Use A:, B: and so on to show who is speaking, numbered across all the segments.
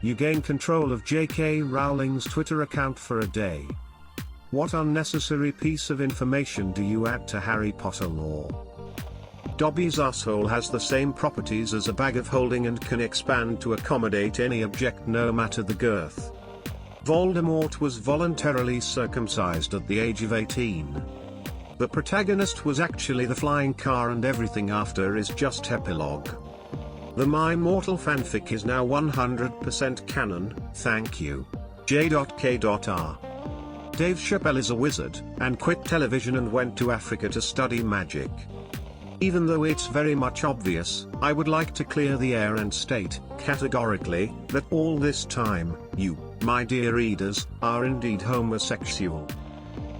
A: You gain control of J.K. Rowling's Twitter account for a day. What unnecessary piece of information do you add to Harry Potter lore? Dobby's asshole has the same properties as a bag of holding and can expand to accommodate any object no matter the girth. Voldemort was voluntarily circumcised at the age of 18. The protagonist was actually the flying car and everything after is just epilogue. The My Mortal fanfic is now 100% canon, thank you. J.K.R. Dave Chappelle is a wizard, and quit television and went to Africa to study magic. Even though it's very much obvious, I would like to clear the air and state, categorically, that all this time, you, my dear readers, are indeed homosexual.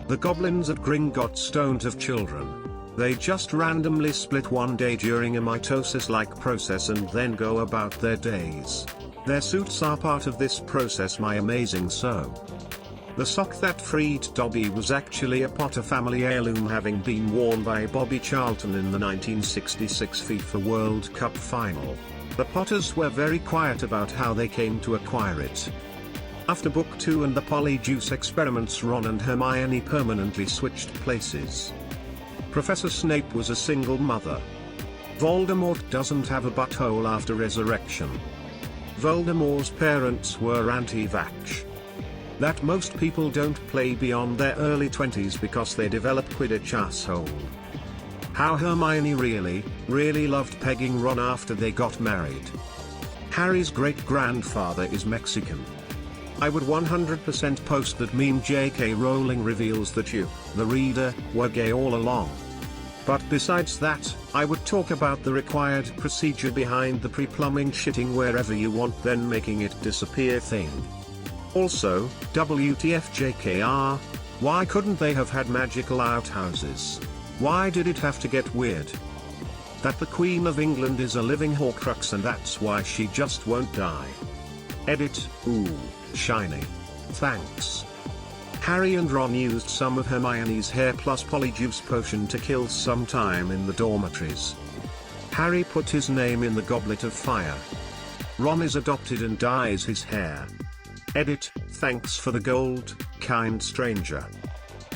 A: The goblins at Gringotts don't have children. They just randomly split one day during a mitosis-like process and then go about their days. Their suits are part of this process, my amazing so. The sock that freed Dobby was actually a Potter family heirloom, having been worn by Bobby Charlton in the 1966 FIFA World Cup final. The Potters were very quiet about how they came to acquire it. After Book 2 and the Polyjuice experiments, Ron and Hermione permanently switched places. Professor Snape was a single mother. Voldemort doesn't have a butthole after resurrection. Voldemort's parents were anti-vax. That most people don't play beyond their early 20s because they develop Quidditch asshole. How Hermione really loved pegging Ron after they got married. Harry's great-grandfather is Mexican. I would 100% post that meme. J.K. Rowling reveals that you, the reader, were gay all along. But besides that, I would talk about the required procedure behind the pre-plumbing shitting wherever you want then making it disappear thing. Also, WTF JKR, why couldn't they have had magical outhouses? Why did it have to get weird? That the Queen of England is a living Horcrux and that's why she just won't die. Edit, ooh, shiny. Thanks. Harry and Ron used some of Hermione's hair plus Polyjuice potion to kill some time in the dormitories. Harry put his name in the Goblet of Fire. Ron is adopted and dyes his hair. Edit, thanks for the gold, kind stranger.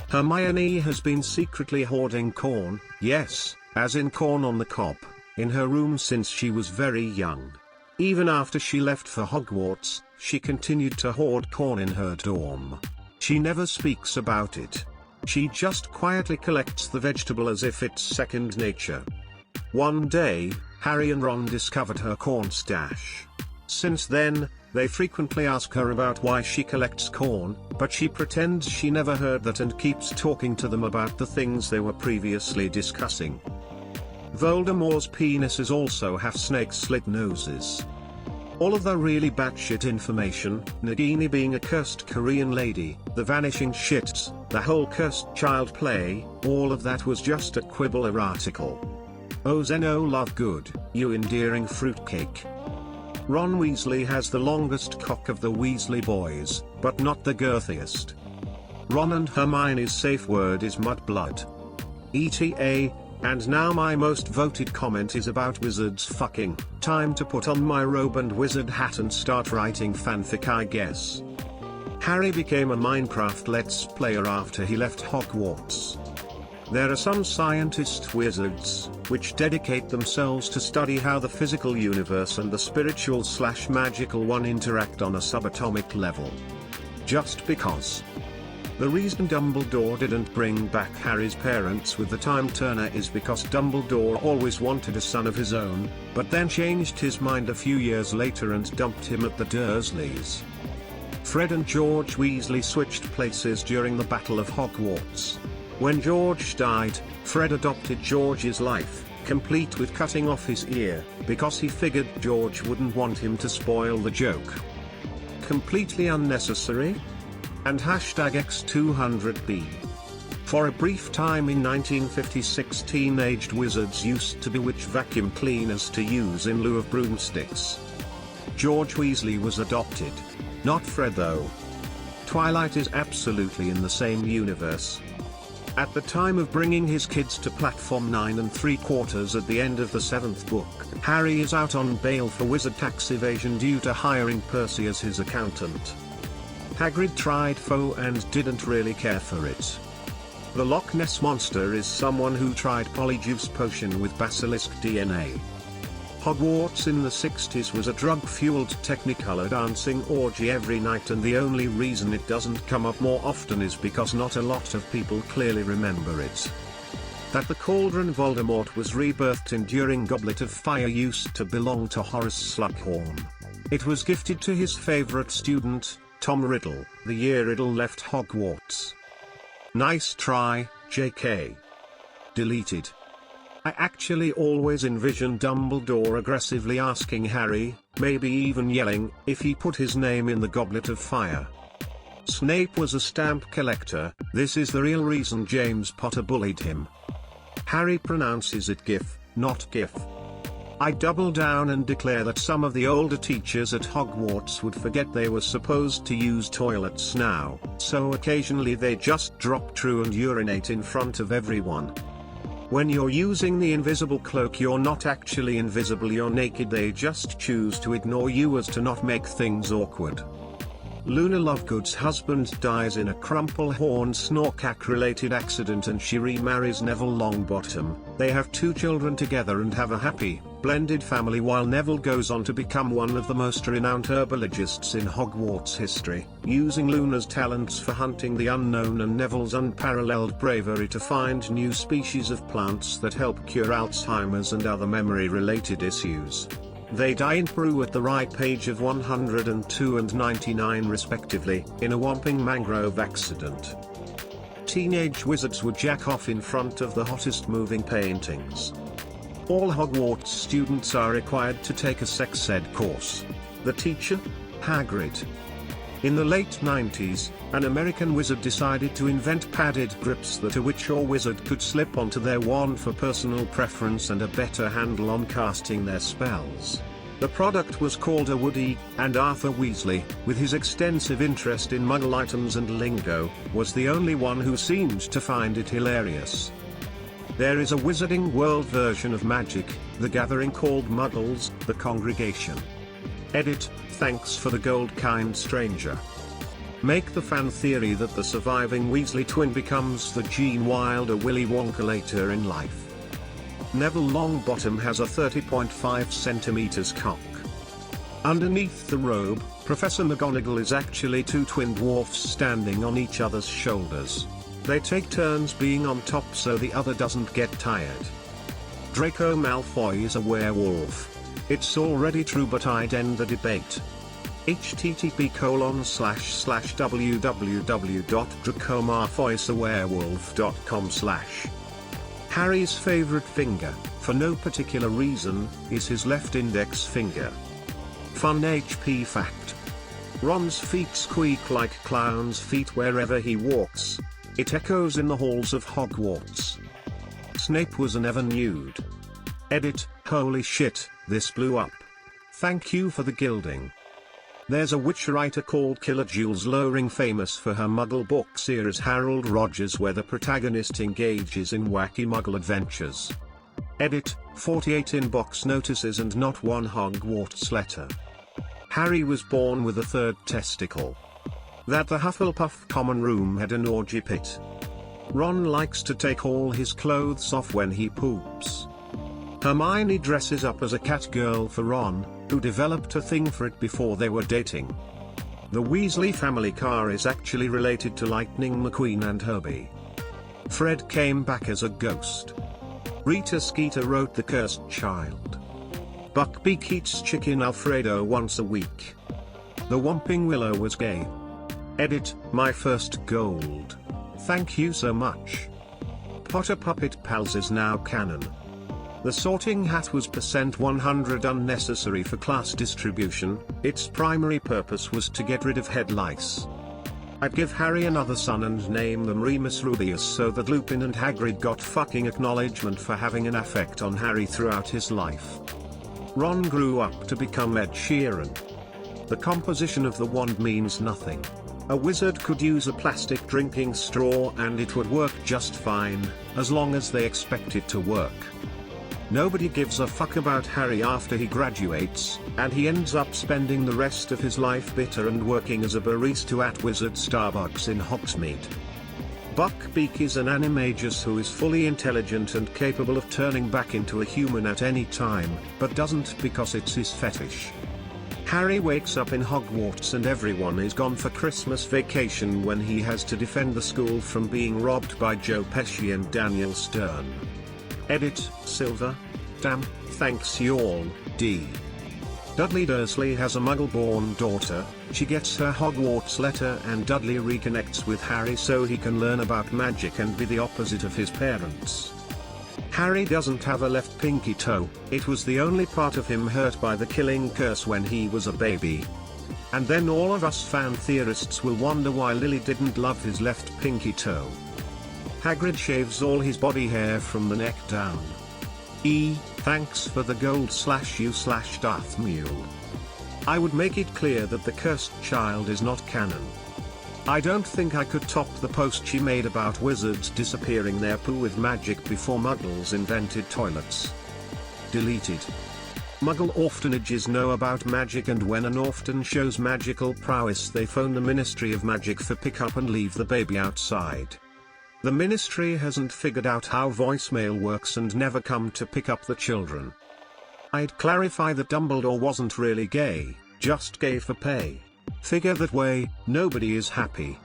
A: Hermione has been secretly hoarding corn, yes, as in corn on the cob, in her room since she was very young. Even after she left for Hogwarts, she continued to hoard corn in her dorm. She never speaks about it. She just quietly collects the vegetable as if it's second nature. One day, Harry and Ron discovered her corn stash. Since then, they frequently ask her about why she collects corn, but she pretends she never heard that and keeps talking to them about the things they were previously discussing. Voldemort's penises also have snake-slit noses. All of the really batshit information, Nagini being a cursed Korean lady, the vanishing shits, the whole cursed child play, all of that was just a quibble article. Oh Zeno love good, you endearing fruitcake. Ron Weasley has the longest cock of the Weasley boys, but not the girthiest. Ron and Hermione's safe word is mudblood. ETA, and now my most voted comment is about wizards fucking. Time to put on my robe and wizard hat and start writing fanfic, I guess. Harry became a Minecraft Let's Player after he left Hogwarts. There are some scientist wizards, which dedicate themselves to study how the physical universe and the spiritual/magical one interact on a subatomic level. Just because. The reason Dumbledore didn't bring back Harry's parents with the Time Turner is because Dumbledore always wanted a son of his own, but then changed his mind a few years later and dumped him at the Dursleys. Fred and George Weasley switched places during the Battle of Hogwarts. When George died, Fred adopted George's life, complete with cutting off his ear, because he figured George wouldn't want him to spoil the joke. Completely unnecessary? And #X200B. For a brief time in 1956, teenaged wizards used to bewitch vacuum cleaners to use in lieu of broomsticks. George Weasley was adopted. Not Fred though. Twilight is absolutely in the same universe. At the time of bringing his kids to platform 9 3/4 at the end of the 7th book, Harry is out on bail for wizard tax evasion due to hiring Percy as his accountant. Hagrid tried foe and didn't really care for it. The Loch Ness Monster is someone who tried Polyjuice Potion with basilisk DNA. Hogwarts in the 60s was a drug-fueled Technicolor dancing orgy every night, and the only reason it doesn't come up more often is because not a lot of people clearly remember it. That the cauldron Voldemort was rebirthed in during Goblet of Fire used to belong to Horace Slughorn. It was gifted to his favorite student, Tom Riddle, the year Riddle left Hogwarts. Nice try, JK. Deleted. I actually always envisioned Dumbledore aggressively asking Harry, maybe even yelling, if he put his name in the Goblet of Fire. Snape was a stamp collector. This is the real reason James Potter bullied him. Harry pronounces it GIF, not GIF. I double down and declare that some of the older teachers at Hogwarts would forget they were supposed to use toilets now, so occasionally they just drop through and urinate in front of everyone. When you're using the invisible cloak, you're not actually invisible, you're naked. They just choose to ignore you as to not make things awkward. Luna Lovegood's husband dies in a Crumplehorn Snorkack-related accident and she remarries Neville Longbottom. They have 2 children together and have a happy, blended family while Neville goes on to become one of the most renowned herbologists in Hogwarts history, using Luna's talents for hunting the unknown and Neville's unparalleled bravery to find new species of plants that help cure Alzheimer's and other memory-related issues. They die in Peru at the ripe age of 102 and 99 respectively, in a whomping mangrove accident. Teenage wizards would jack off in front of the hottest moving paintings. All Hogwarts students are required to take a sex ed course. The teacher? Hagrid. In the late 90s, an American wizard decided to invent padded grips that a witch or wizard could slip onto their wand for personal preference and a better handle on casting their spells. The product was called a Woody, and Arthur Weasley, with his extensive interest in Muggle items and lingo, was the only one who seemed to find it hilarious. There is a Wizarding World version of Magic, the Gathering called Muggles, the Congregation. Edit, thanks for the gold, kind stranger. Make the fan theory that the surviving Weasley twin becomes the Gene Wilder Willy Wonka later in life. Neville Longbottom has a 30.5 centimeters cock. Underneath the robe, Professor McGonagall is actually 2 twin dwarfs standing on each other's shoulders. They take turns being on top so the other doesn't get tired. Draco Malfoy is a werewolf. It's already true, but I'd end the debate. http://www.dracomalfoysawerewolf.com/ Harry's favorite finger, for no particular reason, is his left index finger. Fun HP fact. Ron's feet squeak like clown's feet wherever he walks. It echoes in the halls of Hogwarts. Snape was never nude. Edit, holy shit, this blew up. Thank you for the gilding. There's a witch writer called Killer Jules Lowring, famous for her Muggle book series Harold Rogers, where the protagonist engages in wacky Muggle adventures. Edit, 48 inbox notices and not 1 Hogwarts letter. Harry was born with a 3rd testicle. That the Hufflepuff common room had an orgy pit. Ron likes to take all his clothes off when he poops. Hermione dresses up as a cat girl for Ron, who developed a thing for it before they were dating. The Weasley family car is actually related to Lightning McQueen and Herbie. Fred came back as a ghost. Rita Skeeter wrote The Cursed Child. Buckbeak eats chicken Alfredo once a week. The Whomping Willow was gay. Edit, my first gold. Thank you so much. Potter Puppet Pals is now canon. The Sorting Hat was %100 unnecessary for class distribution. Its primary purpose was to get rid of head lice. I'd give Harry another son and name them Remus Rubius so that Lupin and Hagrid got fucking acknowledgement for having an effect on Harry throughout his life. Ron grew up to become Ed Sheeran. The composition of the wand means nothing. A wizard could use a plastic drinking straw and it would work just fine, as long as they expect it to work. Nobody gives a fuck about Harry after he graduates, and he ends up spending the rest of his life bitter and working as a barista at Wizard Starbucks in Hogsmeade. Buckbeak is an animagus who is fully intelligent and capable of turning back into a human at any time, but doesn't because it's his fetish. Harry wakes up in Hogwarts and everyone is gone for Christmas vacation when he has to defend the school from being robbed by Joe Pesci and Daniel Stern. Edit, Silver. Damn, thanks y'all, D. Dudley Dursley has a Muggle-born daughter. She gets her Hogwarts letter and Dudley reconnects with Harry so he can learn about magic and be the opposite of his parents. Harry doesn't have a left pinky toe, it was the only part of him hurt by the killing curse when he was a baby. And then all of us fan theorists will wonder why Lily didn't love his left pinky toe. Hagrid shaves all his body hair from the neck down. Thanks for the gold/you/Darth Mule. I would make it clear that the cursed child is not canon. I don't think I could top the post she made about wizards disappearing their poo with magic before Muggles invented toilets. Deleted. Muggle orphanages know about magic, and when an orphan shows magical prowess they phone the Ministry of Magic for pickup and leave the baby outside. The ministry hasn't figured out how voicemail works and never come to pick up the children. I'd clarify that Dumbledore wasn't really gay, just gay for pay. Figure that way, nobody is happy.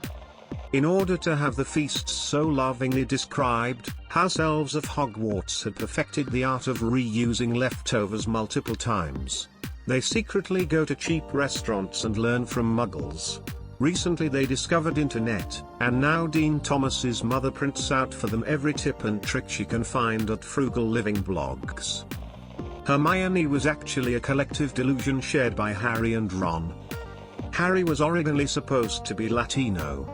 A: In order to have the feasts so lovingly described, House Elves of Hogwarts had perfected the art of reusing leftovers multiple times. They secretly go to cheap restaurants and learn from Muggles. Recently they discovered internet, and now Dean Thomas's mother prints out for them every tip and trick she can find at Frugal Living blogs. Hermione was actually a collective delusion shared by Harry and Ron. Harry was originally supposed to be Latino.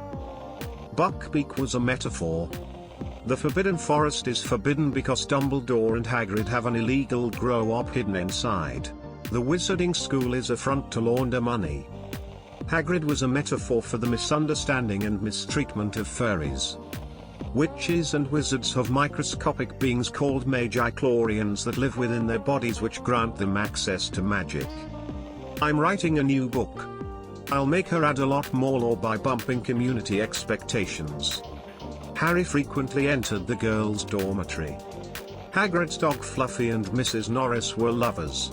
A: Buckbeak was a metaphor. The Forbidden Forest is forbidden because Dumbledore and Hagrid have an illegal grow-op hidden inside. The wizarding school is a front to launder money. Hagrid was a metaphor for the misunderstanding and mistreatment of furries. Witches and wizards have microscopic beings called magi-chlorians that live within their bodies, which grant them access to magic. I'm writing a new book. I'll make her add a lot more lore by bumping community expectations. Harry frequently entered the girls' dormitory. Hagrid's dog Fluffy and Mrs. Norris were lovers.